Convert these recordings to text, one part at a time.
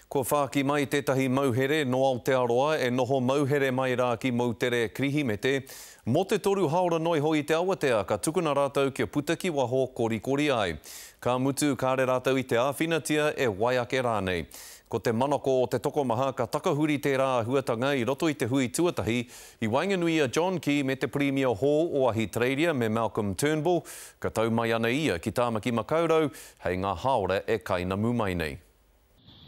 Ko whāki mai tētahi mauhere no Aotearoa e noho mauhere mai rā ki Moutere Krihimete. Mo te toru haora noi hoi te awatea, ka tukuna rātou kia putaki waho kori ai. Ka mutu kāre rātou i te āwhinatia e waiake rānei. Ko te manako o te tokomaha ka takahuri te rā huatanga i roto i te hui tuatahi i Wainganuia John Key me te Premier Hall o Ahitereiria me Malcolm Turnbull. Ka tau mai ana ia ki Tāmaki Makaurau, hei ngā haora e kaina mumai nei.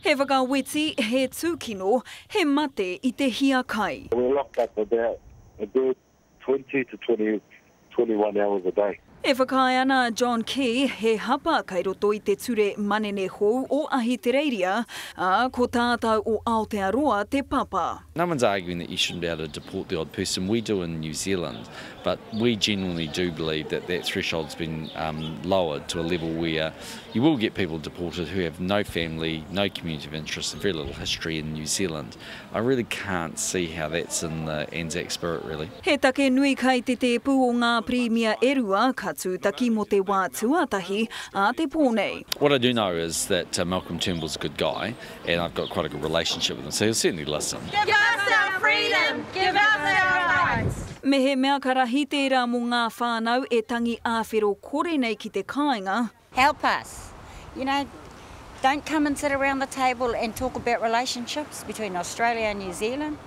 He whakaweti, he tūkino, he mate i te hia kai. We're locked up about a good 20 to 21 hours a day. E whakai ana John Key, he hapa kai roto i te ture manene hou o Ahitereiria, ko tātou o Aotearoa te papa. No one's arguing that you shouldn't be able to deport the odd person. We do in New Zealand, but we genuinely do believe that that threshold's been lowered to a level where you will get people deported who have no family, no community of interest, and very little history in New Zealand. I really can't see how that's in the Anzac spirit, really. He take nui kai te pū o ngā Premier Erua, ka tūtaki mo te wā tuatahi a te pōnei. What I do know is that Malcolm Turnbull's a good guy, and I've got quite a good relationship with him, so he'll certainly listen. Give us our freedom! Give us our rights! Me he mea karahite rā mo ngā whānau e tangi āwhero kore nei ki te kāinga. Help us. You know, don't come and sit around the table and talk about relationships between Australia and New Zealand.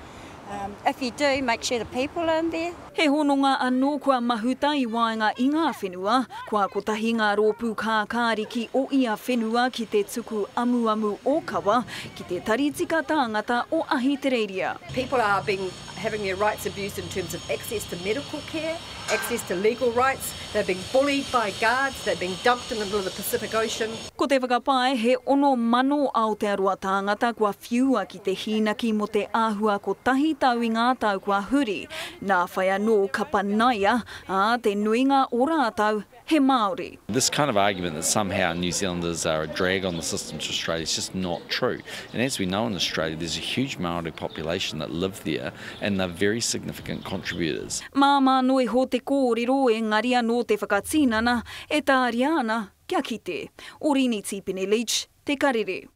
If you do, make sure the people are in there. He hononga anō kua mahuta i waenga i ngā whenua, kua kotahi ngā rōpū kākāriki o ia whenua ki te tuku amuamu o kawa, ki te taritika tāngata o Ahitereiria. People are having their rights abused in terms of access to medical care, access to legal rights. They're being bullied by guards, they're being dumped in the middle of the Pacific Ocean. Ko te whakapai, he ono mano Aotearoa tāngata kua whiua ki te hinaki mo te āhua ko tahi tau i ngā tau kua huri. Nā whai anō ka panaia, te nuinga o rātau, he Māori. This kind of argument that somehow New Zealanders are a drag on the system to Australia is just not true. And as we know in Australia, there's a huge Māori population that live there, and they're very significant contributors. Māma noi ho te kōrero e ngaria no te whakatīnana, e tāria ana kia kite. Orini Tipene Leach, te karere.